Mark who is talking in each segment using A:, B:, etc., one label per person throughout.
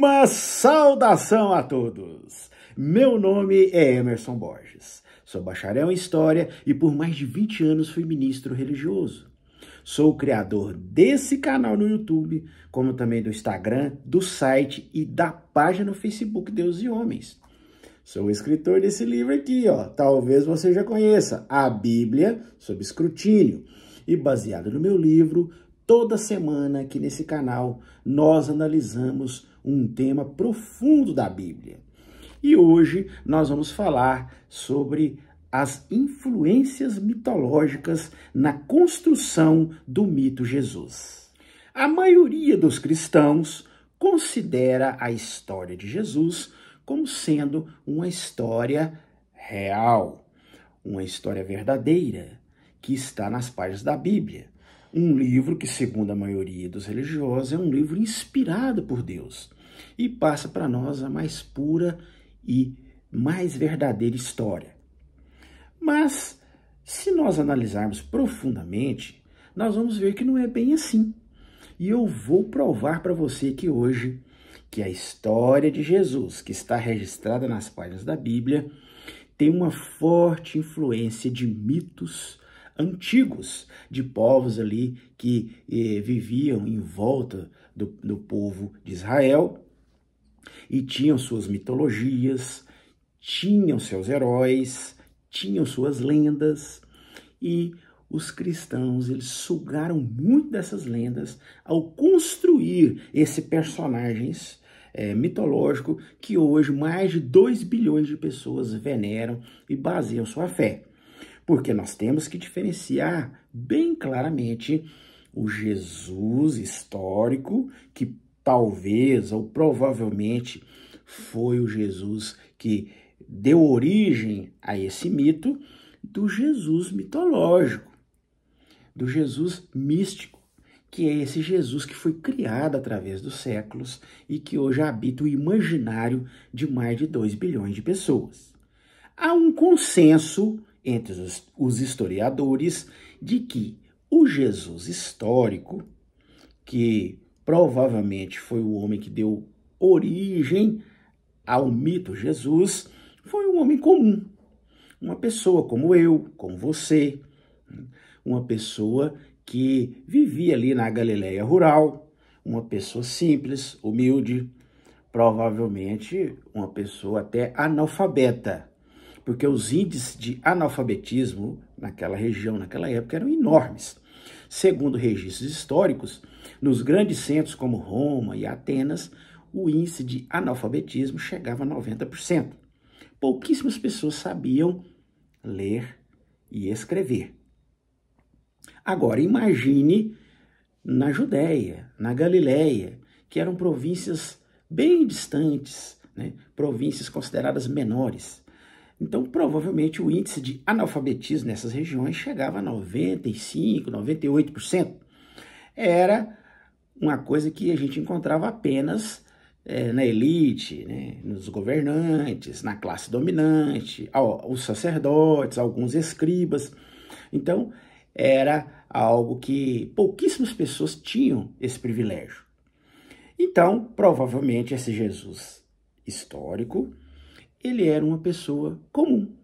A: Uma saudação a todos! Meu nome é Emerson Borges, sou bacharel em História e por mais de 20 anos fui ministro religioso. Sou o criador desse canal no YouTube, como também do Instagram, do site e da página no Facebook Deus e Homens. Sou o escritor desse livro aqui, ó. Talvez você já conheça, A Bíblia sob Escrutínio. E baseado no meu livro, toda semana aqui nesse canal, nós analisamos um tema profundo da Bíblia. E hoje nós vamos falar sobre as influências mitológicas na construção do mito Jesus. A maioria dos cristãos considera a história de Jesus como sendo uma história real, uma história verdadeira, que está nas páginas da Bíblia. Um livro que, segundo a maioria dos religiosos, é um livro inspirado por Deus e passa para nós a mais pura e mais verdadeira história. Mas, se nós analisarmos profundamente, nós vamos ver que não é bem assim. E eu vou provar para você aqui hoje que a história de Jesus, que está registrada nas páginas da Bíblia, tem uma forte influência de mitos antigos, de povos ali que viviam em volta do povo de Israel e tinham suas mitologias, tinham seus heróis, tinham suas lendas, e os cristãos eles sugaram muito dessas lendas ao construir esse personagens mitológico que hoje mais de 2 bilhões de pessoas veneram e baseiam sua fé. Porque nós temos que diferenciar bem claramente o Jesus histórico, que talvez ou provavelmente foi o Jesus que deu origem a esse mito, do Jesus mitológico, do Jesus místico, que é esse Jesus que foi criado através dos séculos e que hoje habita o imaginário de mais de 2 bilhões de pessoas. Há um consenso entre os historiadores de que o Jesus histórico, que provavelmente foi o homem que deu origem ao mito Jesus, foi um homem comum, uma pessoa como eu, como você, uma pessoa que vivia ali na Galileia rural, uma pessoa simples, humilde, provavelmente uma pessoa até analfabeta, porque os índices de analfabetismo naquela região, naquela época, eram enormes. Segundo registros históricos, nos grandes centros como Roma e Atenas, o índice de analfabetismo chegava a 90%. Pouquíssimas pessoas sabiam ler e escrever. Agora, imagine na Judéia, na Galileia, que eram províncias bem distantes, né? Províncias consideradas menores. Então, provavelmente, o índice de analfabetismo nessas regiões chegava a 95%, 98%. Era uma coisa que a gente encontrava apenas na elite, né? Nos governantes, na classe dominante, os sacerdotes, alguns escribas. Então, era algo que pouquíssimas pessoas tinham esse privilégio. Então, provavelmente, esse Jesus histórico, ele era uma pessoa comum.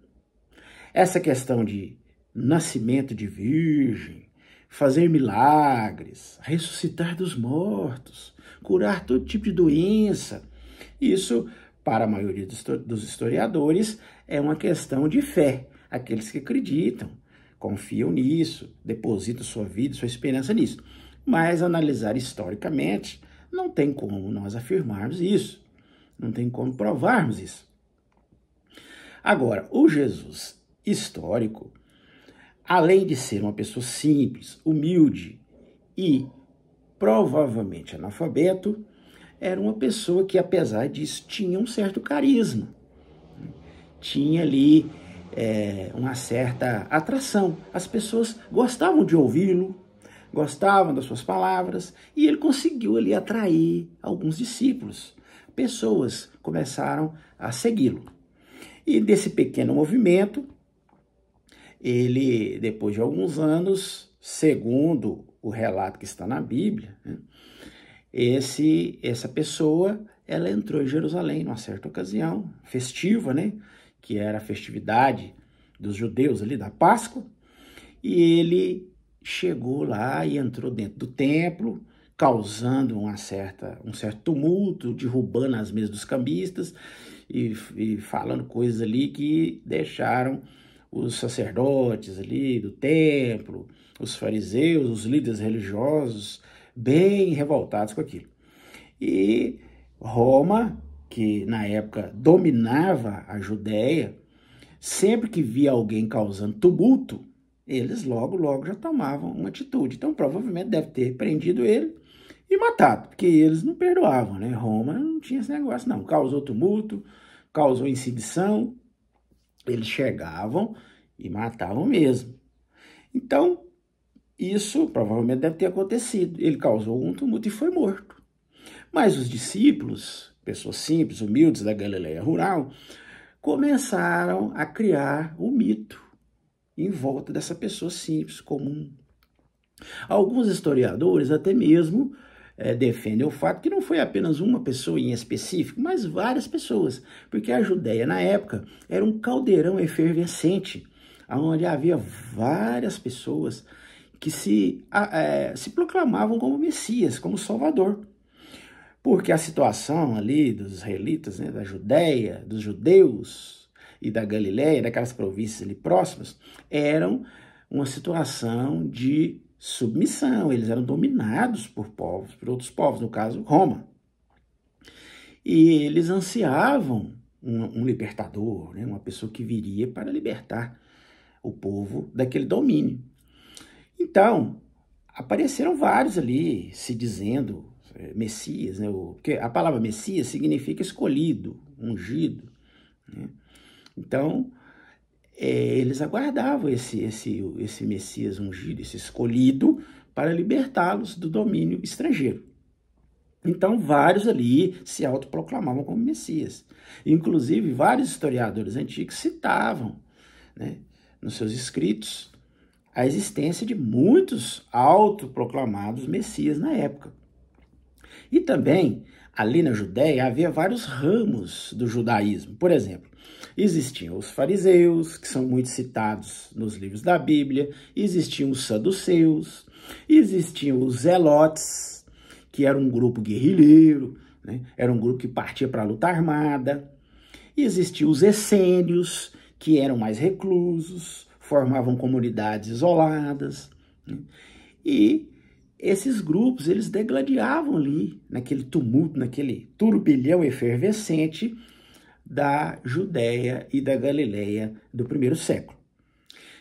A: Essa questão de nascimento de virgem, fazer milagres, ressuscitar dos mortos, curar todo tipo de doença, isso, para a maioria dos historiadores, é uma questão de fé. Aqueles que acreditam, confiam nisso, depositam sua vida, sua esperança nisso. Mas analisar historicamente, não tem como nós afirmarmos isso, não tem como provarmos isso. Agora, o Jesus histórico, além de ser uma pessoa simples, humilde e provavelmente analfabeto, era uma pessoa que, apesar disso, tinha um certo carisma. Tinha ali uma certa atração. As pessoas gostavam de ouvi-lo, gostavam das suas palavras, e ele conseguiu ali atrair alguns discípulos. Pessoas começaram a segui-lo. E desse pequeno movimento, ele, depois de alguns anos, segundo o relato que está na Bíblia, né, essa pessoa ela entrou em Jerusalém numa certa ocasião, festiva, né? Que era a festividade dos judeus ali da Páscoa, e ele chegou lá e entrou dentro do templo, causando um certo tumulto, derrubando as mesas dos cambistas e falando coisas ali que deixaram os sacerdotes ali do templo, os fariseus, os líderes religiosos, bem revoltados com aquilo. E Roma, que na época dominava a Judéia, sempre que via alguém causando tumulto, eles logo já tomavam uma atitude. Então, provavelmente deve ter prendido ele e matado, porque eles não perdoavam, né? Roma não tinha esse negócio, não. Causou tumulto, causou insubmissão, eles chegavam e matavam mesmo. Então, isso provavelmente deve ter acontecido. Ele causou um tumulto e foi morto. Mas os discípulos, pessoas simples, humildes da Galileia rural, começaram a criar um mito em volta dessa pessoa simples, comum. Alguns historiadores até mesmo defendem o fato que não foi apenas uma pessoa em específico, mas várias pessoas, porque a Judéia na época era um caldeirão efervescente, onde havia várias pessoas que se proclamavam como Messias, como Salvador. Porque a situação ali dos israelitas, né, da Judéia, dos judeus e da Galileia, daquelas províncias ali próximas, eram uma situação de submissão. Eles eram dominados por outros povos, no caso, Roma. E eles ansiavam um libertador, né, uma pessoa que viria para libertar o povo daquele domínio. Então, apareceram vários ali se dizendo Messias, né? Porque a palavra Messias significa escolhido, ungido, né? Então, eles aguardavam esse Messias ungido, esse escolhido, para libertá-los do domínio estrangeiro. Então, vários ali se autoproclamavam como Messias. Inclusive, vários historiadores antigos citavam, né, nos seus escritos a existência de muitos autoproclamados Messias na época. E também, ali na Judéia, havia vários ramos do judaísmo. Por exemplo, existiam os fariseus, que são muito citados nos livros da Bíblia, existiam os saduceus, existiam os zelotes, que era um grupo guerrilheiro, né? Era um grupo que partia para a luta armada. Existiam os essênios, que eram mais reclusos, formavam comunidades isoladas, né? E esses grupos, eles degladiavam ali, naquele tumulto, naquele turbilhão efervescente da Judéia e da Galileia do primeiro século.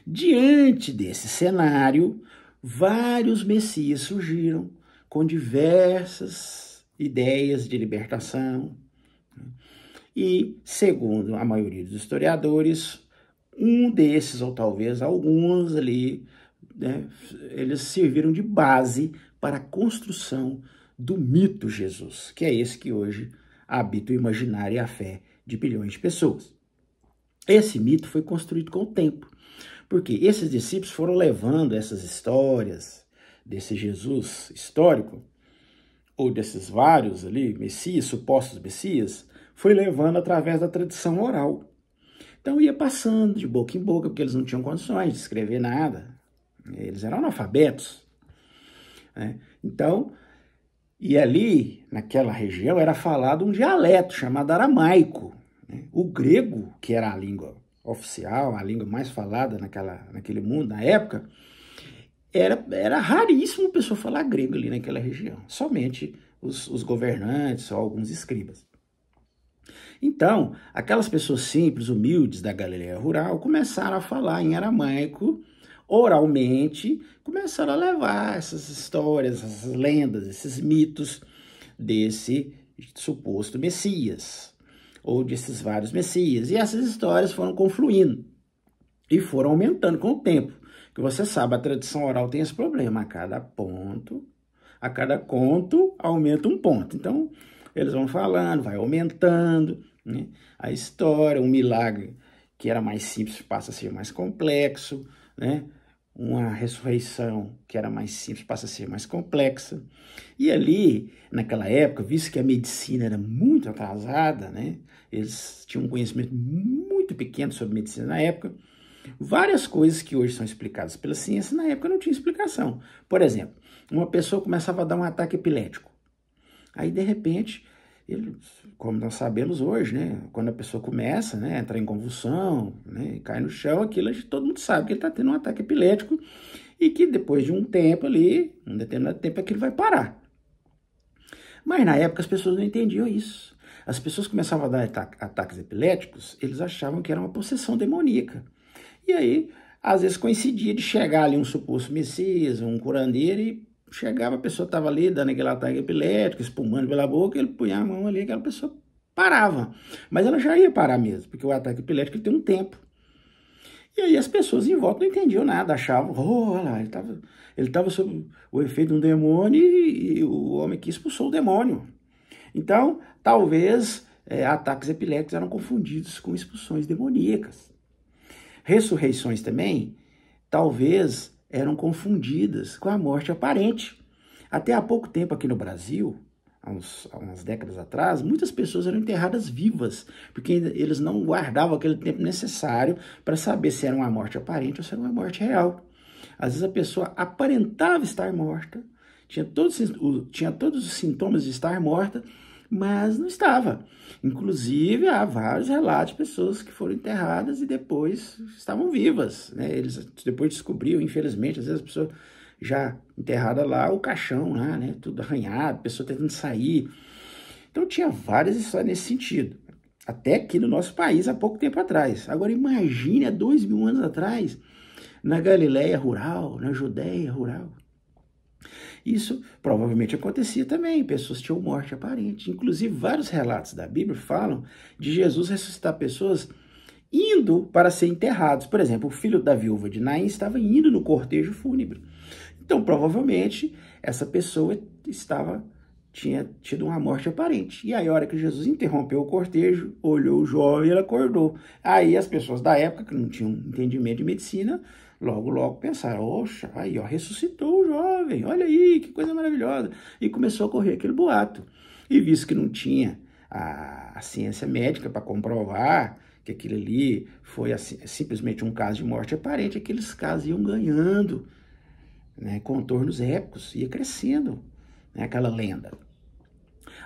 A: Diante desse cenário, vários messias surgiram com diversas ideias de libertação. E, segundo a maioria dos historiadores, um desses, ou talvez alguns ali, né, eles serviram de base para a construção do mito Jesus, que é esse que hoje habita o imaginário e a fé de bilhões de pessoas. Esse mito foi construído com o tempo, porque esses discípulos foram levando essas histórias desse Jesus histórico, ou desses vários ali, messias, supostos messias, foi levando através da tradição oral. Então ia passando de boca em boca, porque eles não tinham condições de escrever nada. Eles eram analfabetos, né? Então, e ali, naquela região, era falado um dialeto chamado aramaico, né? O grego, que era a língua oficial, a língua mais falada naquele mundo, na época, era raríssimo a pessoa falar grego ali naquela região. Somente os governantes ou alguns escribas. Então, aquelas pessoas simples, humildes da Galileia rural, começaram a falar em aramaico, oralmente, começaram a levar essas histórias, essas lendas, esses mitos desse suposto Messias, ou desses vários Messias. E essas histórias foram confluindo e foram aumentando com o tempo. Que você sabe, a tradição oral tem esse problema, a cada conto aumenta um ponto. Então, eles vão falando, vai aumentando, né? A história, um milagre que era mais simples passa a ser mais complexo, né? uma ressurreição que era mais simples passa a ser mais complexa. E ali, naquela época, visto que a medicina era muito atrasada, né? Eles tinham um conhecimento muito pequeno sobre medicina na época. Várias coisas que hoje são explicadas pela ciência, na época não tinha explicação. Por exemplo, uma pessoa começava a dar um ataque epilético. Aí, de repente, como nós sabemos hoje, né, quando a pessoa começa, né, a entrar em convulsão, né, cai no chão, aquilo todo mundo sabe que ele está tendo um ataque epilético e que depois de um tempo ali, um determinado tempo, aquilo vai parar. Mas na época as pessoas não entendiam isso. As pessoas começavam a dar ataques epiléticos, eles achavam que era uma possessão demoníaca. E aí, às vezes coincidia de chegar ali um suposto messias, um curandeiro, e chegava, a pessoa estava ali dando aquele ataque epilético, espumando pela boca, ele punha a mão ali, aquela pessoa parava. Mas ela já ia parar mesmo, porque o ataque epilético tem um tempo. E aí as pessoas em volta não entendiam nada, achavam, olha lá, ele estava sob o efeito de um demônio e o homem que expulsou o demônio. Então, talvez ataques epiléticos eram confundidos com expulsões demoníacas. Ressurreições também, talvez eram confundidas com a morte aparente. Até há pouco tempo aqui no Brasil, há umas décadas atrás, muitas pessoas eram enterradas vivas, porque eles não guardavam aquele tempo necessário para saber se era uma morte aparente ou se era uma morte real. Às vezes a pessoa aparentava estar morta, tinha todos os sintomas de estar morta, mas não estava. Inclusive, há vários relatos de pessoas que foram enterradas e depois estavam vivas, né? Eles depois descobriam, infelizmente, às vezes a pessoa já enterrada lá, o caixão lá, né? Tudo arranhado, a pessoa tentando sair. Então, tinha várias histórias nesse sentido. Até aqui no nosso país, há pouco tempo atrás. Agora, imagine há 2000 anos atrás, na Galileia rural, na Judéia rural. Isso provavelmente acontecia também, pessoas tinham morte aparente. Inclusive, vários relatos da Bíblia falam de Jesus ressuscitar pessoas indo para ser enterrados. Por exemplo, o filho da viúva de Naim estava indo no cortejo fúnebre. Então, provavelmente, essa pessoa tinha tido uma morte aparente. E aí, a hora que Jesus interrompeu o cortejo, olhou o jovem e ele acordou. Aí, as pessoas da época, que não tinham entendimento de medicina, logo pensaram, oxa, aí, ó, ressuscitou o jovem, olha aí, que coisa maravilhosa. E começou a correr aquele boato. E visto que não tinha a ciência médica para comprovar que aquilo ali foi assim, simplesmente um caso de morte aparente, aqueles casos iam ganhando, né, contornos épicos, ia crescendo, né, aquela lenda.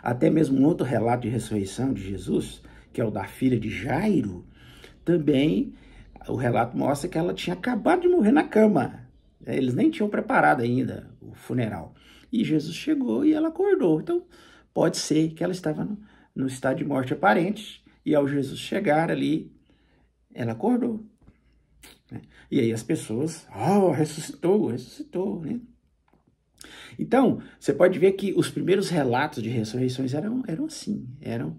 A: Até mesmo um outro relato de ressurreição de Jesus, que é o da filha de Jairo, também o relato mostra que ela tinha acabado de morrer na cama. Eles nem tinham preparado ainda o funeral. E Jesus chegou e ela acordou. Então, pode ser que ela estava no estado de morte aparente e ao Jesus chegar ali, ela acordou. E aí as pessoas, ressuscitou, né? Então, você pode ver que os primeiros relatos de ressurreições eram assim, eram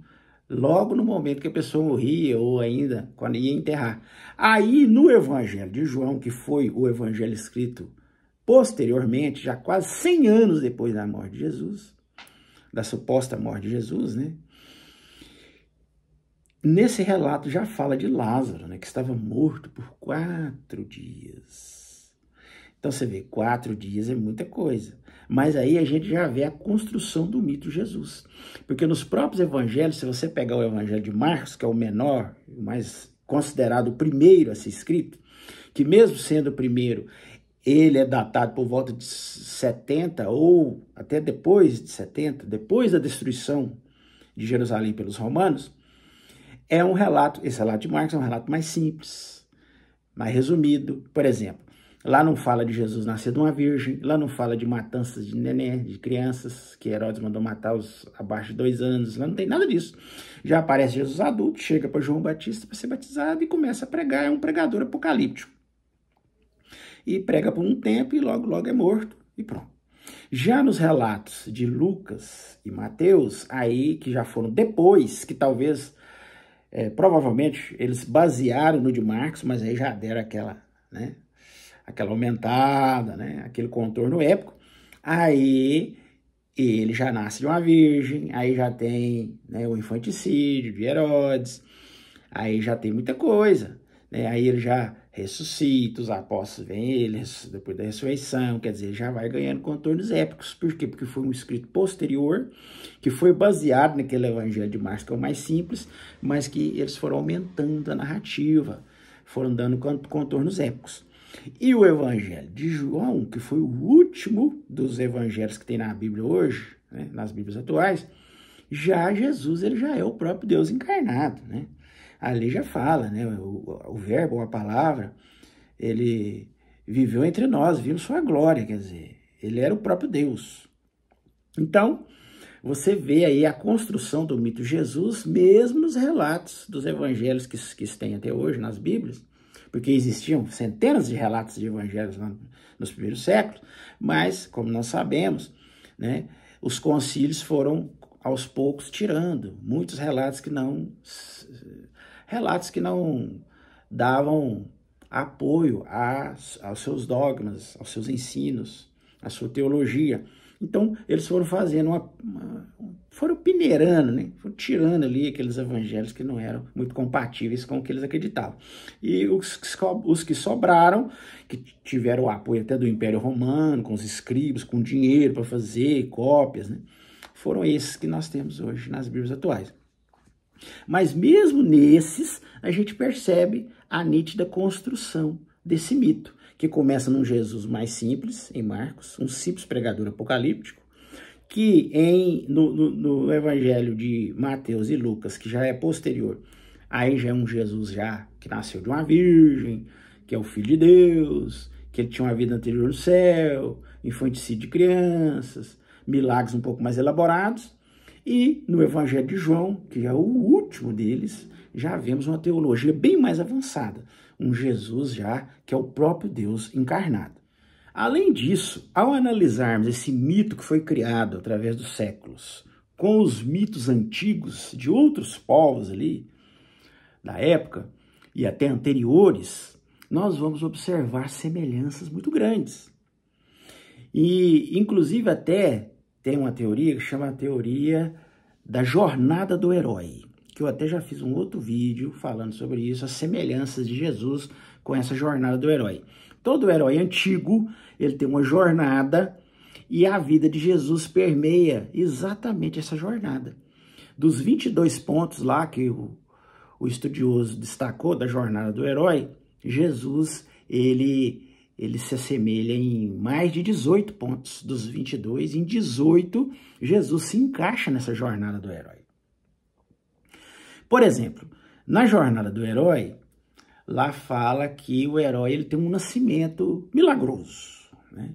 A: logo no momento que a pessoa morria ou ainda quando ia enterrar. Aí, no Evangelho de João, que foi o evangelho escrito posteriormente, já quase 100 anos depois da morte de Jesus, da suposta morte de Jesus, né? Nesse relato já fala de Lázaro, né, que estava morto por 4 dias. Então você vê, 4 dias é muita coisa. Mas aí a gente já vê a construção do mito Jesus. Porque nos próprios evangelhos, se você pegar o evangelho de Marcos, que é o menor, o mais considerado o primeiro a ser escrito, que mesmo sendo o primeiro, ele é datado por volta de 70 ou até depois de 70, depois da destruição de Jerusalém pelos romanos, é um relato, esse relato de Marcos é um relato mais simples, mais resumido. Por exemplo, lá não fala de Jesus nascer de uma virgem, lá não fala de matanças de neném, de crianças, que Herodes mandou matar os abaixo de 2 anos, lá não tem nada disso. Já aparece Jesus adulto, chega para João Batista para ser batizado e começa a pregar, é um pregador apocalíptico. E prega por um tempo e logo é morto e pronto. Já nos relatos de Lucas e Mateus, aí que já foram depois, que talvez, provavelmente, eles basearam no de Marcos, mas aí já deram aquela, né, aquela aumentada, né, aquele contorno épico. Aí ele já nasce de uma virgem, aí já tem, né, o infanticídio de Herodes, aí já tem muita coisa, né, aí ele já ressuscita, os apóstolos vêm ele, depois da ressurreição, quer dizer, já vai ganhando contornos épicos. Por quê? Porque foi um escrito posterior, que foi baseado naquele evangelho de Marcos, que é o mais simples, mas que eles foram aumentando a narrativa, foram dando contornos épicos. E o evangelho de João, que foi o último dos evangelhos que tem na Bíblia hoje, né, nas Bíblias atuais, já Jesus, ele já é o próprio Deus encarnado, né? Ali já fala, né? O verbo, a palavra, ele viveu entre nós, vimos sua glória, quer dizer, ele era o próprio Deus. Então, você vê aí a construção do mito Jesus, mesmo nos relatos dos evangelhos que se tem até hoje nas Bíblias, porque existiam centenas de relatos de evangelhos lá nos primeiros séculos, mas, como nós sabemos, né, os concílios foram aos poucos tirando muitos relatos que não davam apoio aos seus dogmas, aos seus ensinos, à sua teologia. Então, eles foram fazendo foram peneirando, né? Foram tirando ali aqueles evangelhos que não eram muito compatíveis com o que eles acreditavam. E os que sobraram, que tiveram o apoio até do Império Romano, com os escribas, com dinheiro para fazer cópias, né? Foram esses que nós temos hoje nas Bíblias atuais. Mas mesmo nesses, a gente percebe a nítida construção desse mito, que começa num Jesus mais simples, em Marcos, um simples pregador apocalíptico, que no Evangelho de Mateus e Lucas, que já é posterior, aí já é um Jesus que nasceu de uma virgem, que é o Filho de Deus, que ele tinha uma vida anterior no céu, infanticídio de crianças, milagres um pouco mais elaborados. E no Evangelho de João, que é o último deles, já vemos uma teologia bem mais avançada, um Jesus já que é o próprio Deus encarnado. Além disso, ao analisarmos esse mito que foi criado através dos séculos, com os mitos antigos de outros povos ali, da época, e até anteriores, nós vamos observar semelhanças muito grandes. E, inclusive, até tem uma teoria que chama a teoria da jornada do herói, que eu até já fiz um outro vídeo falando sobre isso, as semelhanças de Jesus com essa jornada do herói. Todo herói antigo, ele tem uma jornada e a vida de Jesus permeia exatamente essa jornada. Dos 22 pontos lá que o estudioso destacou da jornada do herói, Jesus, ele se assemelha em mais de 18 pontos dos 22. Em 18, Jesus se encaixa nessa jornada do herói. Por exemplo, na jornada do herói, lá fala que o herói ele tem um nascimento milagroso, né?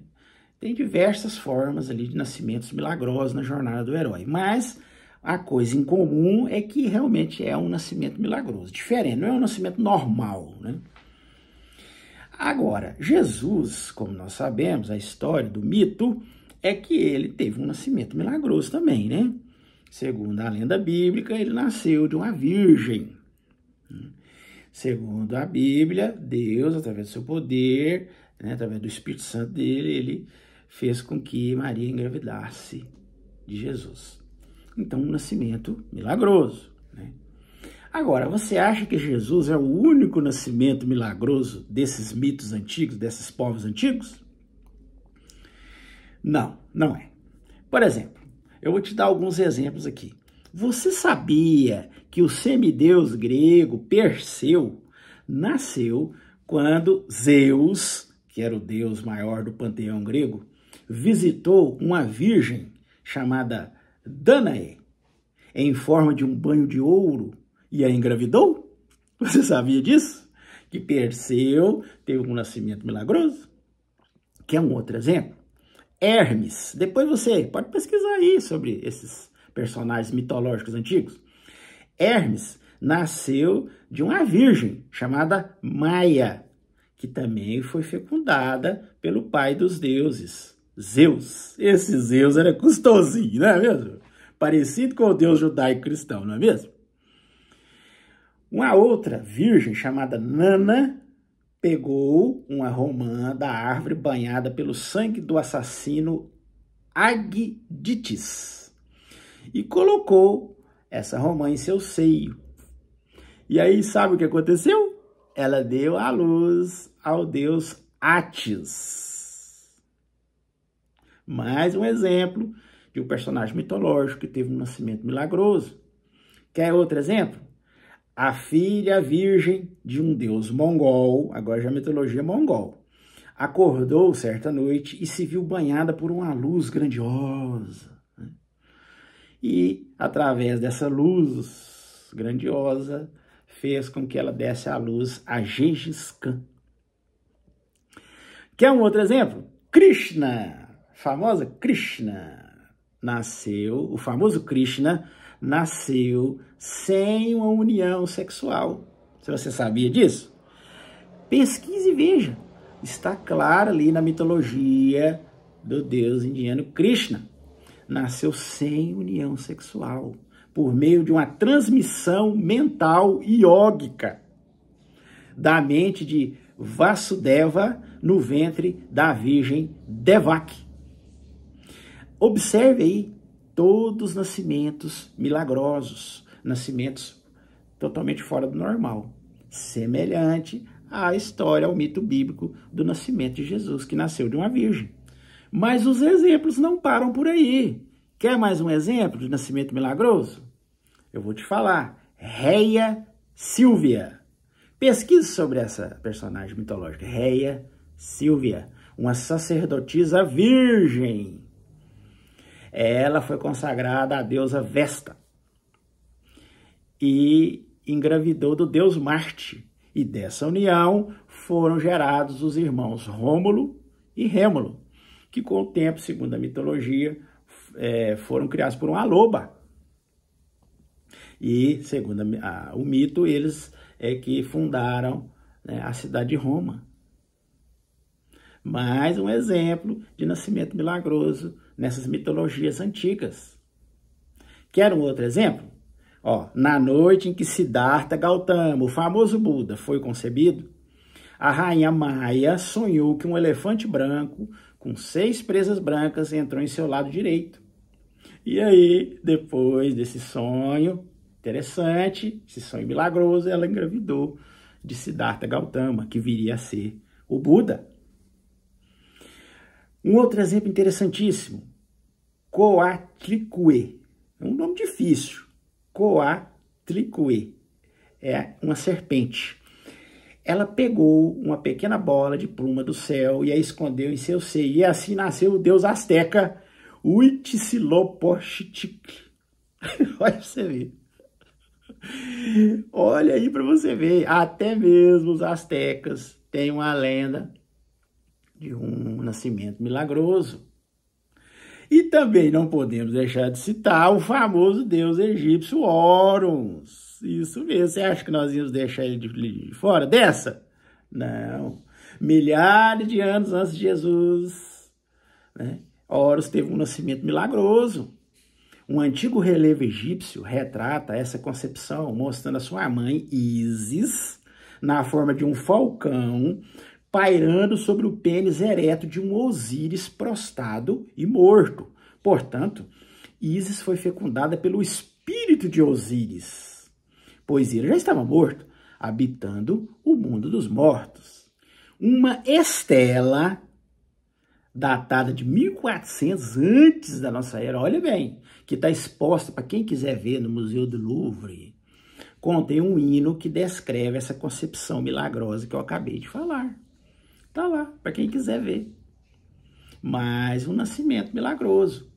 A: Tem diversas formas ali de nascimentos milagrosos na jornada do herói, mas a coisa em comum é que realmente é um nascimento milagroso, diferente, não é um nascimento normal, né? Agora, Jesus, como nós sabemos, a história do mito é que ele teve um nascimento milagroso também, né? Segundo a lenda bíblica, ele nasceu de uma virgem. Segundo a Bíblia, Deus, através do seu poder, né, através do Espírito Santo dele, ele fez com que Maria engravidasse de Jesus. Então, um nascimento milagroso, né? Agora, você acha que Jesus é o único nascimento milagroso desses mitos antigos, desses povos antigos? Não, não é. Por exemplo, eu vou te dar alguns exemplos aqui. Você sabia que o semideus grego Perseu nasceu quando Zeus, que era o deus maior do panteão grego, visitou uma virgem chamada Danae, em forma de um banho de ouro, e a engravidou? Você sabia disso? Que Perseu teve um nascimento milagroso? Quer um outro exemplo? Hermes. Depois você pode pesquisar aí sobre esses personagens mitológicos antigos. Hermes nasceu de uma virgem chamada Maia, que também foi fecundada pelo pai dos deuses, Zeus. Esse Zeus era custosinho, não é mesmo? Parecido com o deus judaico-cristão, não é mesmo? Uma outra virgem chamada Nana pegou uma romã da árvore banhada pelo sangue do assassino Agdites e colocou essa romã em seu seio. E aí, sabe o que aconteceu? ela deu à luz ao deus Átis. Mais um exemplo de um personagem mitológico que teve um nascimento milagroso. Quer outro exemplo? A filha virgem de um deus mongol, agora já é mitologia mongol, acordou certa noite e se viu banhada por uma luz grandiosa. E, através dessa luz grandiosa, fez com que ela desse à luz a Gengis Khan. Quer um outro exemplo? Krishna, famosa Krishna, nasceu, o famoso Krishna nasceu sem uma união sexual. Se você sabia disso? Pesquise e veja. Está claro ali na mitologia do deus indiano Krishna. Nasceu sem união sexual, por meio de uma transmissão mental iógica da mente de Vasudeva no ventre da virgem Devaki. Observe aí todos os nascimentos milagrosos, nascimentos totalmente fora do normal, semelhante à história, ao mito bíblico do nascimento de Jesus, que nasceu de uma virgem. Mas os exemplos não param por aí. Quer mais um exemplo de nascimento milagroso? Eu vou te falar. Rheia Sílvia. Pesquise sobre essa personagem mitológica. Rheia Sílvia, uma sacerdotisa virgem. Ela foi consagrada à deusa Vesta e engravidou do deus Marte. E dessa união foram gerados os irmãos Rômulo e Rêmulo, que com o tempo, segundo a mitologia, foram criados por uma loba. E, segundo o mito, eles é que fundaram, né, a cidade de Roma. Mais um exemplo de nascimento milagroso nessas mitologias antigas. Quer um outro exemplo? Ó, na noite em que Siddhartha Gautama, o famoso Buda, foi concebido, a rainha Maia sonhou que um elefante branco com 6 presas brancas entrou em seu lado direito. E aí, depois desse sonho interessante, esse sonho milagroso, ela engravidou de Siddhartha Gautama, que viria a ser o Buda. Um outro exemplo interessantíssimo, Coatlicue. É um nome difícil. Coatlicue. É uma serpente. Ela pegou uma pequena bola de pluma do céu e a escondeu em seu seio. E assim nasceu o deus asteca Huitzilopochtli. Olha pra você ver. Olha aí para você ver. Até mesmo os astecas têm uma lenda de um nascimento milagroso. E também não podemos deixar de citar o famoso deus egípcio Horus. Isso mesmo. Você acha que nós íamos deixar ele de fora dessa? Não. Milhares de anos antes de Jesus, né, Horus teve um nascimento milagroso. Um antigo relevo egípcio retrata essa concepção, mostrando a sua mãe, Ísis, na forma de um falcão, pairando sobre o pênis ereto de um Osíris prostrado e morto. Portanto, Ísis foi fecundada pelo espírito de Osíris, pois ele já estava morto, habitando o mundo dos mortos. Uma estela datada de 1400 antes da nossa era, olha bem, que está exposta para quem quiser ver no Museu do Louvre, contém um hino que descreve essa concepção milagrosa que eu acabei de falar. Está lá, para quem quiser ver. Mais um nascimento milagroso.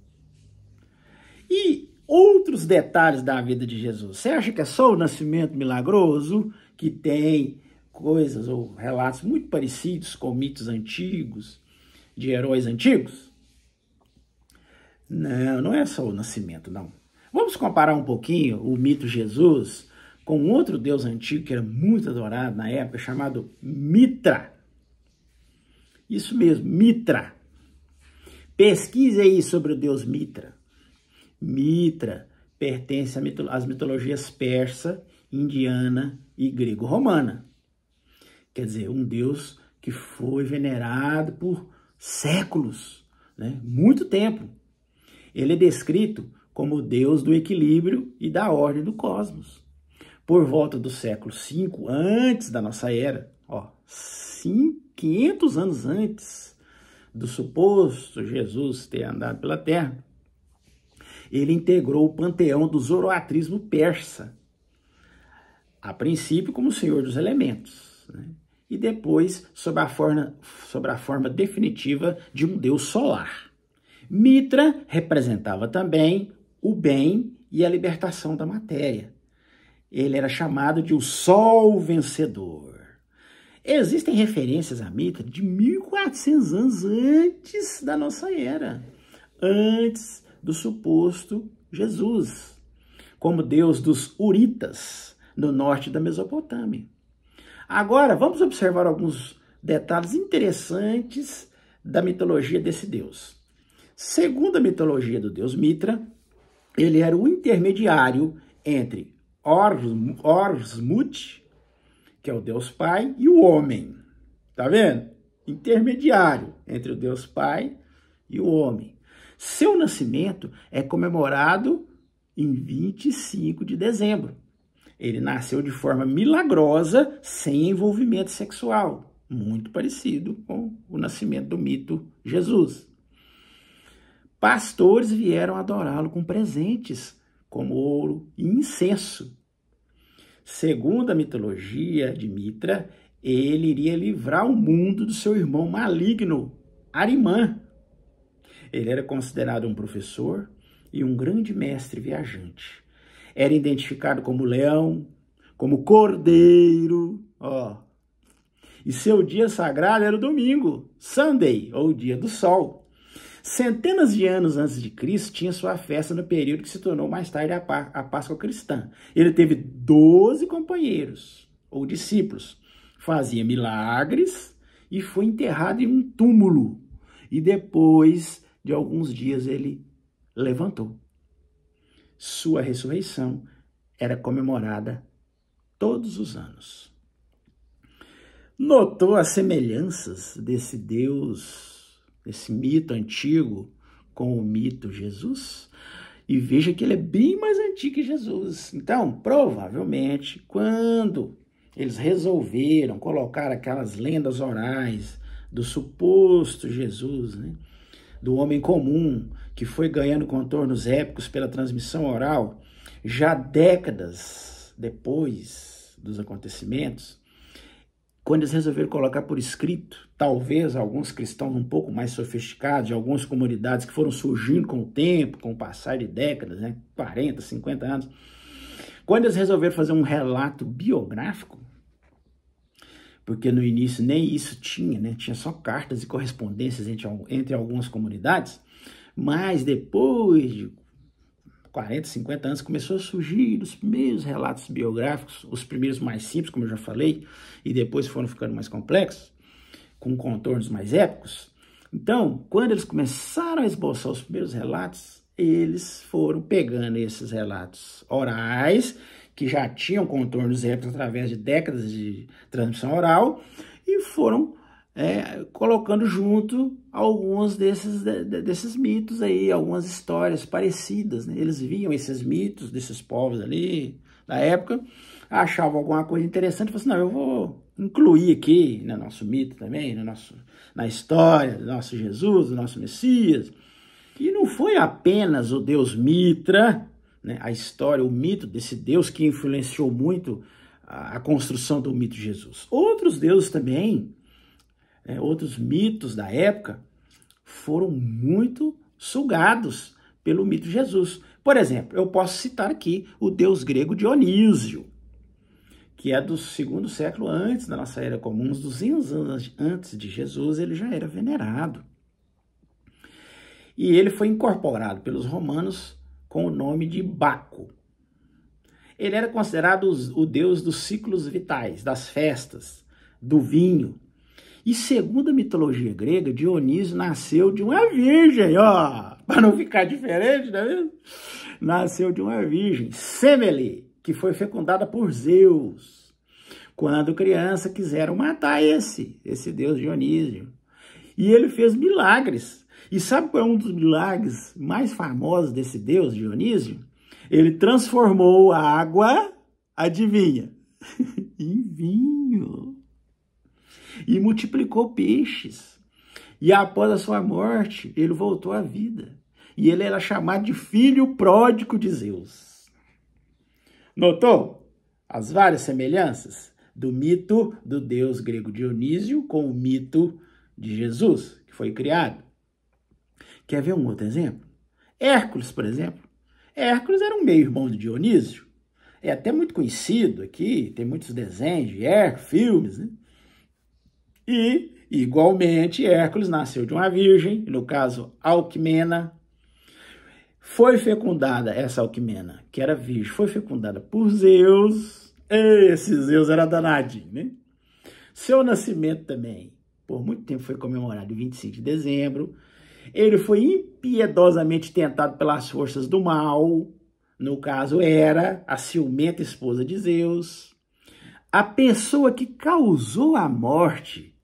A: E outros detalhes da vida de Jesus. Você acha que é só o nascimento milagroso que tem coisas ou relatos muito parecidos com mitos antigos, de heróis antigos? Não, não é só o nascimento, não. Vamos comparar um pouquinho o mito Jesus com outro deus antigo que era muito adorado na época, chamado Mitra. Isso mesmo, Mitra. Pesquise aí sobre o deus Mitra. Mitra pertence às mitologias persa, indiana e grego-romana. Quer dizer, um deus que foi venerado por séculos, né? Muito tempo. Ele é descrito como o deus do equilíbrio e da ordem do cosmos. por volta do século V antes da nossa era, ó, 500 anos antes do suposto Jesus ter andado pela Terra, ele integrou o panteão do zoroatrismo persa, a princípio como Senhor dos Elementos, né? E depois sob a forma definitiva de um deus solar. Mitra representava também o bem e a libertação da matéria. Ele era chamado de o Sol Vencedor. Existem referências a Mitra de 1400 anos antes da nossa era, antes do suposto Jesus, como deus dos Uritas, no norte da Mesopotâmia. Agora, vamos observar alguns detalhes interessantes da mitologia desse deus. Segundo a mitologia do deus Mitra, ele era o intermediário entre Ormuzd, que é o Deus Pai, e o homem. Tá vendo? Intermediário entre o Deus Pai e o homem. Seu nascimento é comemorado em 25 de dezembro. Ele nasceu de forma milagrosa, sem envolvimento sexual, muito parecido com o nascimento do mito Jesus. Pastores vieram adorá-lo com presentes, como ouro e incenso. Segundo a mitologia de Mitra, ele iria livrar o mundo do seu irmão maligno, Arimã. Ele era considerado um professor e um grande mestre viajante. Era identificado como leão, como cordeiro, ó. E seu dia sagrado era o domingo, Sunday, ou dia do sol. Centenas de anos antes de Cristo, tinha sua festa no período que se tornou mais tarde a Páscoa cristã. Ele teve 12 companheiros, ou discípulos. Fazia milagres e foi enterrado em um túmulo. E depois de alguns dias ele levantou. Sua ressurreição era comemorada todos os anos. Notou as semelhanças desse Deus, desse mito antigo, com o mito Jesus? E veja que ele é bem mais antigo que Jesus. Então, provavelmente, quando eles resolveram colocar aquelas lendas orais do suposto Jesus, né, do homem comum, que foi ganhando contornos épicos pela transmissão oral, já décadas depois dos acontecimentos, quando eles resolveram colocar por escrito, talvez alguns cristãos um pouco mais sofisticados, de algumas comunidades que foram surgindo com o tempo, com o passar de décadas, né, 40, 50 anos, quando eles resolveram fazer um relato biográfico, porque no início nem isso tinha, né? Tinha só cartas e correspondências entre algumas comunidades, mas depois de 40, 50 anos começou a surgir os primeiros relatos biográficos, os primeiros mais simples, como eu já falei, e depois foram ficando mais complexos, com contornos mais épicos. Então, quando eles começaram a esboçar os primeiros relatos, eles foram pegando esses relatos orais, que já tinham contornos épicos através de décadas de transmissão oral, e foram colocando junto alguns desses mitos aí, algumas histórias parecidas, né? Eles viam esses mitos desses povos ali da época, achavam alguma coisa interessante, e falaram assim, não, eu vou incluir aqui no nosso mito também, na história do nosso Jesus, do nosso Messias. E não foi apenas o Deus Mitra, né, a história, o mito desse Deus que influenciou muito a construção do mito de Jesus. Outros deuses também, outros mitos da época, foram muito sugados pelo mito de Jesus. Por exemplo, eu posso citar aqui o deus grego Dionísio, que é do 2º século antes da nossa era comum, uns 200 anos antes de Jesus, ele já era venerado. E ele foi incorporado pelos romanos com o nome de Baco. Ele era considerado o deus dos ciclos vitais, das festas, do vinho. E segundo a mitologia grega, Dionísio nasceu de uma virgem, ó, para não ficar diferente, tá vendo? Nasceu de uma virgem, Semele, que foi fecundada por Zeus. Quando criança quiseram matar esse deus Dionísio. E ele fez milagres. E sabe qual é um dos milagres mais famosos desse deus Dionísio? Ele transformou a água Adivinha? Em vinho. E multiplicou peixes. E após a sua morte, ele voltou à vida. E ele era chamado de filho pródigo de Zeus. Notou as várias semelhanças do mito do deus grego Dionísio com o mito de Jesus, que foi criado? Quer ver um outro exemplo? Hércules, por exemplo. Hércules era um meio-irmão de Dionísio. É até muito conhecido aqui, tem muitos desenhos de Hércules, filmes, né? E, igualmente, Hércules nasceu de uma virgem, no caso, Alcmena. Foi fecundada, essa Alcmena, que era virgem, foi fecundada por Zeus. Esse Zeus era danadinho, né? Seu nascimento também, por muito tempo, foi comemorado em 25 de dezembro. Ele foi impiedosamente tentado pelas forças do mal. No caso, Hera, a ciumenta esposa de Zeus. A pessoa que causou a morte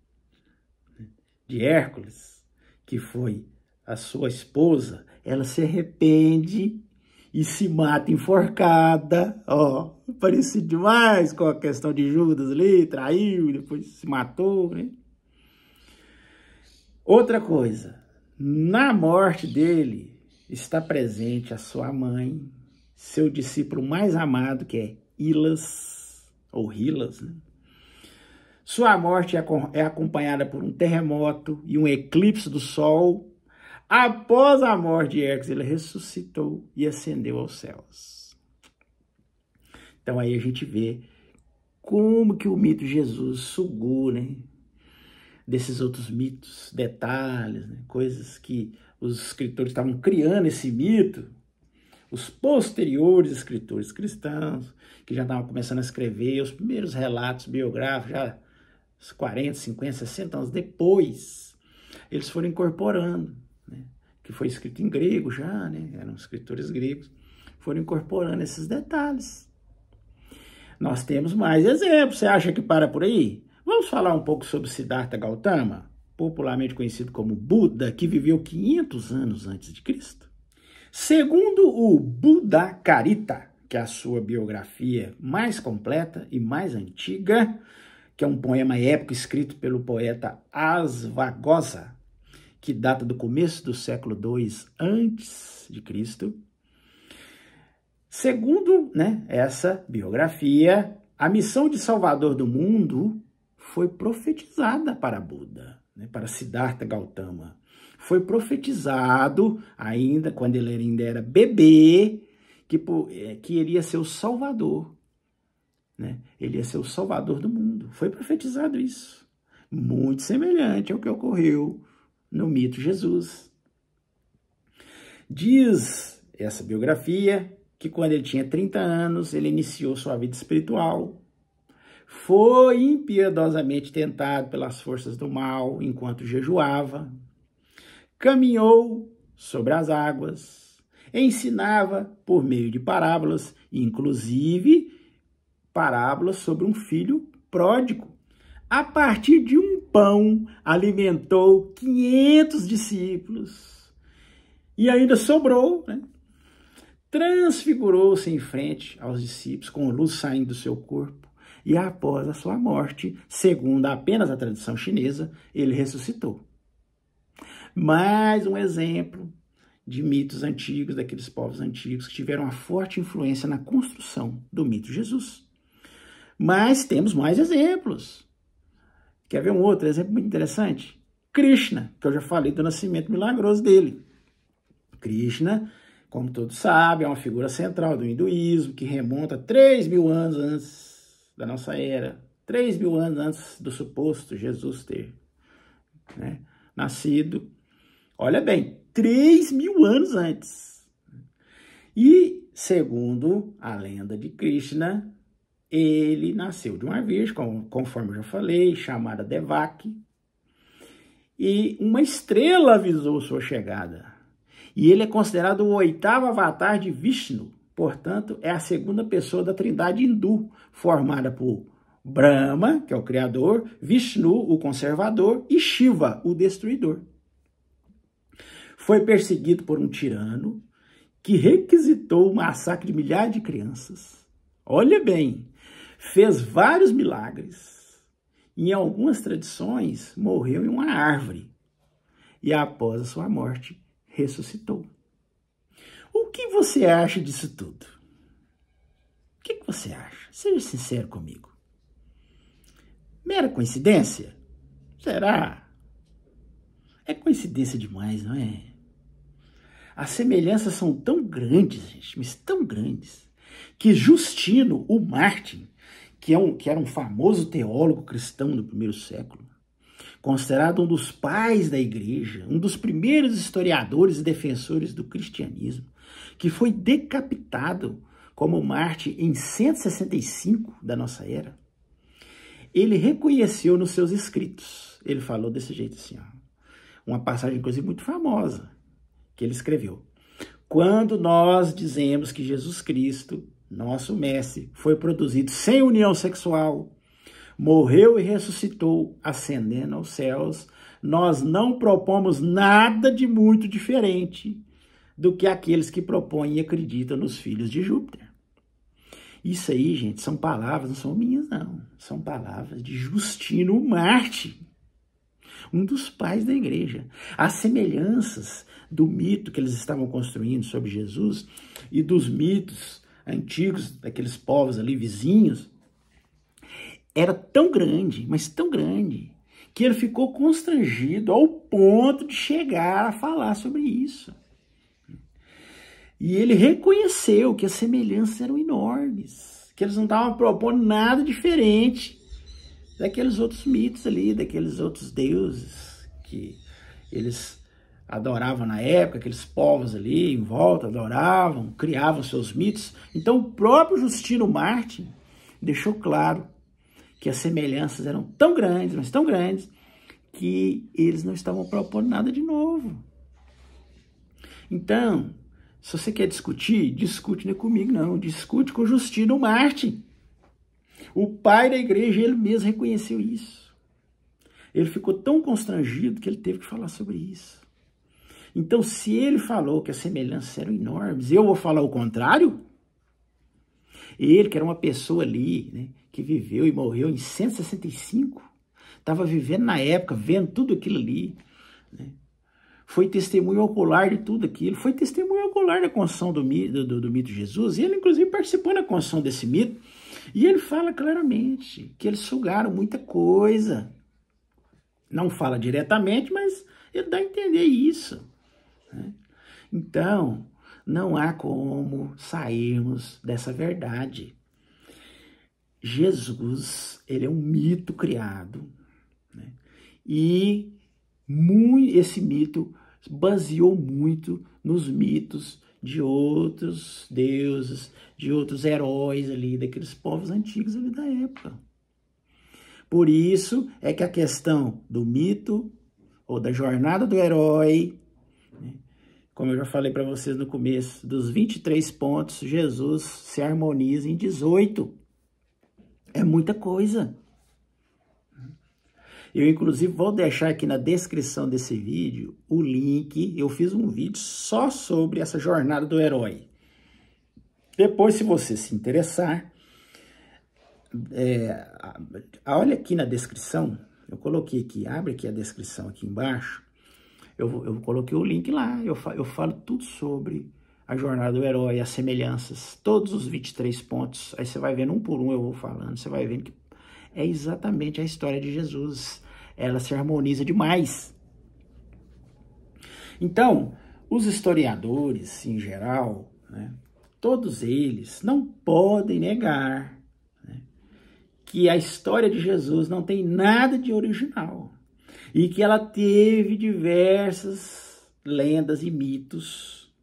A: de Hércules, que foi a sua esposa, ela se arrepende e se mata enforcada. Ó, parecido demais com a questão de Judas ali, traiu, depois se matou, né? Outra coisa, na morte dele está presente a sua mãe, seu discípulo mais amado, que é Hilas, ou Hilas, né? Sua morte é acompanhada por um terremoto e um eclipse do sol. Após a morte de Hércules, ele ressuscitou e ascendeu aos céus. Então aí a gente vê como que o mito de Jesus sugou, né, desses outros mitos, detalhes, né, coisas que os escritores estavam criando esse mito. Os posteriores escritores cristãos, que já estavam começando a escrever os primeiros relatos biográficos, já 40, 50, 60 anos depois, eles foram incorporando, né? Que foi escrito em grego já, né? Eram escritores gregos, foram incorporando esses detalhes. Nós temos mais exemplos, você acha que para por aí? Vamos falar um pouco sobre Siddhartha Gautama, popularmente conhecido como Buda, que viveu 500 anos antes de Cristo. Segundo o Buddhacarita, que é a sua biografia mais completa e mais antiga, que é um poema épico escrito pelo poeta Asvagosa, que data do começo do século II a.C. Segundo, né, essa biografia, a missão de salvador do mundo foi profetizada para Buda, né, para Siddhartha Gautama. Foi profetizado, ainda quando ele ainda era bebê, que iria ser o salvador. Né? Ele ia ser o salvador do mundo. Foi profetizado isso. Muito semelhante ao que ocorreu no mito Jesus. Diz essa biografia que quando ele tinha 30 anos, ele iniciou sua vida espiritual. Foi impiedosamente tentado pelas forças do mal enquanto jejuava. Caminhou sobre as águas. Ensinava por meio de parábolas, inclusive parábolas sobre um filho pródigo. A partir de um pão, alimentou 500 discípulos. E ainda sobrou, né? Transfigurou-se em frente aos discípulos, com luz saindo do seu corpo. E após a sua morte, segundo apenas a tradição chinesa, ele ressuscitou. Mais um exemplo de mitos antigos, daqueles povos antigos que tiveram uma forte influência na construção do mito de Jesus. Mas temos mais exemplos. Quer ver um outro exemplo muito interessante? Krishna, que eu já falei do nascimento milagroso dele. Krishna, como todos sabem, é uma figura central do hinduísmo, que remonta 3.000 anos antes da nossa era. 3.000 anos antes do suposto Jesus ter, né, nascido. Olha bem, 3.000 anos antes. E, segundo a lenda de Krishna, ele nasceu de uma virgem, conforme eu já falei, chamada Devaki, e uma estrela avisou sua chegada. E ele é considerado o 8º avatar de Vishnu, portanto, é a segunda pessoa da trindade hindu, formada por Brahma, que é o criador, Vishnu, o conservador, e Shiva, o destruidor. Foi perseguido por um tirano que requisitou o massacre de milhares de crianças. Olha bem, fez vários milagres. Em algumas tradições, morreu em uma árvore. E após a sua morte, ressuscitou. O que você acha disso tudo? O que você acha? Seja sincero comigo. Mera coincidência? Será? É coincidência demais, não é? As semelhanças são tão grandes, gente, mas tão grandes, que Justino, o Mártir, que era um famoso teólogo cristão do primeiro século, considerado um dos pais da igreja, um dos primeiros historiadores e defensores do cristianismo, que foi decapitado como mártir em 165 da nossa era, ele reconheceu nos seus escritos, ele falou desse jeito assim, ó, uma passagem, inclusive, muito famosa, que ele escreveu: quando nós dizemos que Jesus Cristo, nosso mestre, foi produzido sem união sexual, morreu e ressuscitou, ascendendo aos céus, nós não propomos nada de muito diferente do que aqueles que propõem e acreditam nos filhos de Júpiter. Isso aí, gente, são palavras, não são minhas, não. São palavras de Justino Mártir, um dos pais da igreja. As semelhanças do mito que eles estavam construindo sobre Jesus e dos mitos antigos daqueles povos ali vizinhos era tão grande, mas tão grande, que ele ficou constrangido ao ponto de chegar a falar sobre isso. E ele reconheceu que as semelhanças eram enormes, que eles não estavam propondo nada diferente daqueles outros mitos ali, daqueles outros deuses que eles adoravam na época, aqueles povos ali em volta adoravam, criavam seus mitos. Então o próprio Justino Mártir deixou claro que as semelhanças eram tão grandes, mas tão grandes, que eles não estavam propondo nada de novo. Então, se você quer discutir, discute não é comigo não, discute com Justino Mártir. O pai da igreja, ele mesmo reconheceu isso. Ele ficou tão constrangido que ele teve que falar sobre isso. Então, se ele falou que as semelhanças eram enormes, eu vou falar o contrário? Ele, que era uma pessoa ali, né, que viveu e morreu em 165, estava vivendo na época, vendo tudo aquilo ali, né? Foi testemunho ocular de tudo aquilo, foi testemunho ocular da construção do mito de Jesus, e ele inclusive participou da construção desse mito, e ele fala claramente que eles sugaram muita coisa. Não fala diretamente, mas ele dá a entender isso, né? Então, não há como sairmos dessa verdade. Jesus, ele é um mito criado, né? E esse mito baseou muito nos mitos de outros deuses, de outros heróis ali, daqueles povos antigos ali da época. Por isso é que a questão do mito ou da jornada do herói, né, como eu já falei para vocês no começo, dos 23 pontos, Jesus se harmoniza em 18. É muita coisa. Eu, inclusive, vou deixar aqui na descrição desse vídeo o link. Eu fiz um vídeo só sobre essa jornada do herói. Depois, se você se interessar, olha aqui na descrição. Eu coloquei aqui, abre aqui a descrição aqui embaixo. Eu coloquei o link lá. Eu falo tudo sobre a jornada do herói, as semelhanças, todos os 23 pontos. Aí você vai vendo um por um, eu vou falando. Você vai vendo que é exatamente a história de Jesus. Ela se harmoniza demais. Então, os historiadores, em geral, né, todos eles não podem negar, né, que a história de Jesus não tem nada de original. E que ela teve diversas lendas e mitos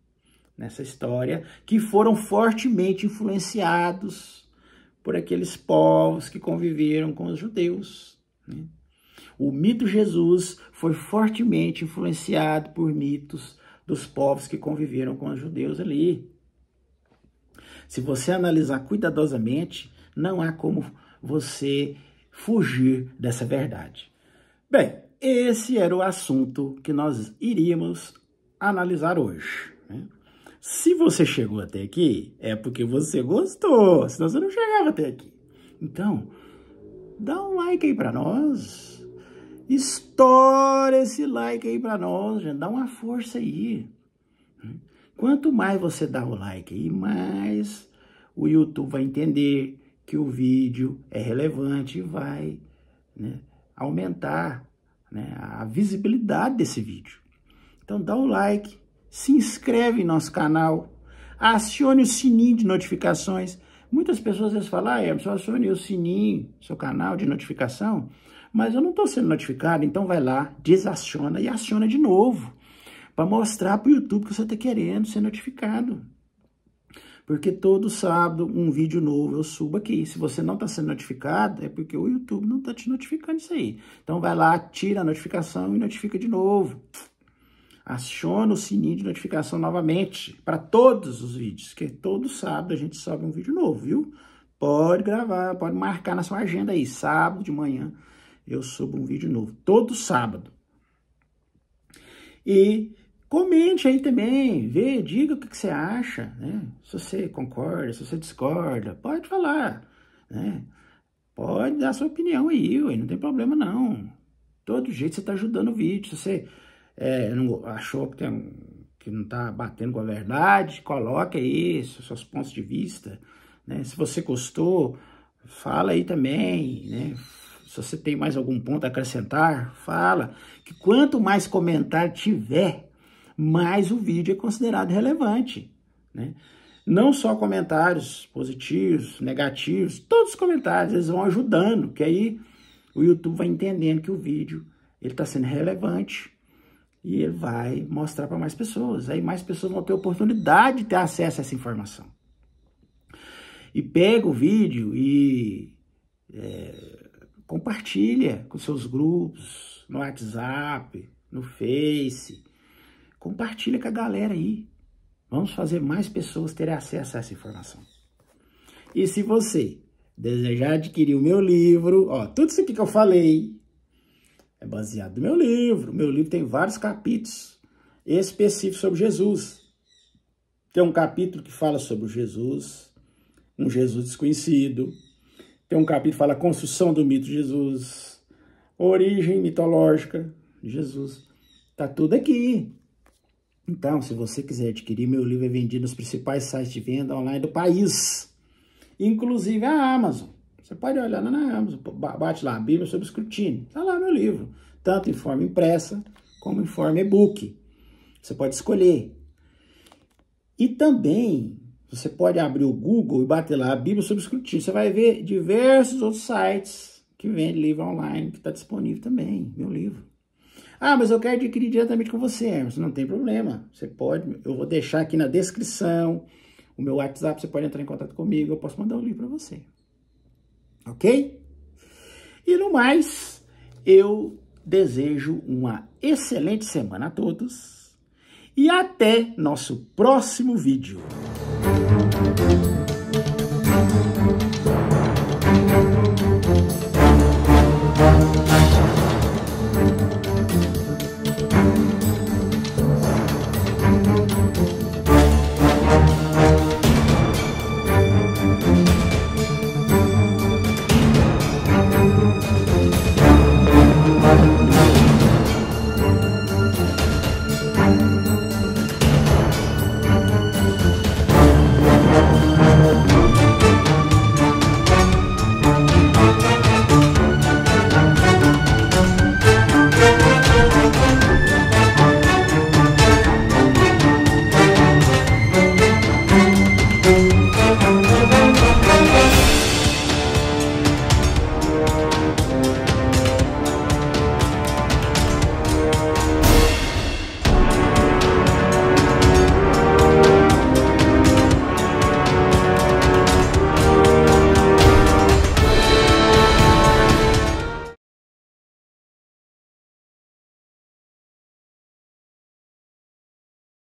A: nessa história que foram fortemente influenciados por aqueles povos que conviveram com os judeus, né? O mito Jesus foi fortemente influenciado por mitos dos povos que conviveram com os judeus ali. Se você analisar cuidadosamente, não há como você fugir dessa verdade. Bem, esse era o assunto que nós iríamos analisar hoje, né? Se você chegou até aqui, é porque você gostou, senão você não chegava até aqui. Então, dá um like aí pra nós. Estoura esse like aí pra nós, gente. Dá uma força aí. Quanto mais você dá o like aí, mais o YouTube vai entender que o vídeo é relevante e vai, né, aumentar, né, a visibilidade desse vídeo. Então dá o like, se inscreve em nosso canal, acione o sininho de notificações. Muitas pessoas às vezes falam, Emerson, acione o sininho, seu canal de notificação, mas eu não estou sendo notificado, então vai lá, desaciona e aciona de novo, para mostrar para o YouTube que você está querendo ser notificado. Porque todo sábado um vídeo novo eu subo aqui. Se você não está sendo notificado, é porque o YouTube não está te notificando isso aí. Então vai lá, tira a notificação e notifica de novo. Aciona o sininho de notificação novamente para todos os vídeos, que todo sábado a gente sobe um vídeo novo, viu? Pode gravar, pode marcar na sua agenda aí. Sábado de manhã eu subo um vídeo novo, todo sábado. E comente aí também, diga o que você acha, né? Se você concorda, se você discorda, pode falar, né? Pode dar sua opinião aí, ué, não tem problema não. Todo jeito você está ajudando o vídeo. Se você não achou que não está batendo com a verdade, coloque aí seus pontos de vista, né? Se você gostou, fala aí também, né? Se você tem mais algum ponto a acrescentar, fala. Que quanto mais comentário tiver, mais o vídeo é considerado relevante, né? Não só comentários positivos, negativos, todos os comentários, eles vão ajudando, que aí o YouTube vai entendendo que o vídeo está sendo relevante e ele vai mostrar para mais pessoas. Aí mais pessoas vão ter oportunidade de ter acesso a essa informação. E pega o vídeo e compartilha com seus grupos, no WhatsApp, no Face. Compartilha com a galera aí. Vamos fazer mais pessoas terem acesso a essa informação. E se você desejar adquirir o meu livro, ó, tudo isso aqui que eu falei é baseado no meu livro. O meu livro tem vários capítulos específicos sobre Jesus. Tem um capítulo que fala sobre Jesus, um Jesus desconhecido. Tem um capítulo que fala a construção do mito de Jesus, origem mitológica de Jesus. Tá tudo aqui. Então, se você quiser adquirir, meu livro é vendido nos principais sites de venda online do país, inclusive a Amazon. Você pode olhar lá na Amazon, bate lá, Bíblia sobre escrutínio. Tá lá meu livro, tanto em forma impressa como em forma e-book. Você pode escolher. E também você pode abrir o Google e bater lá, Bíblia sobre escrutínio. Você vai ver diversos outros sites que vendem livro online, que está disponível também, meu livro. Ah, mas eu quero adquirir diretamente com você, Emerson. Não tem problema. Você pode, eu vou deixar aqui na descrição o meu WhatsApp, você pode entrar em contato comigo, eu posso mandar o livro para você. Ok? E no mais, eu desejo uma excelente semana a todos e até nosso próximo vídeo.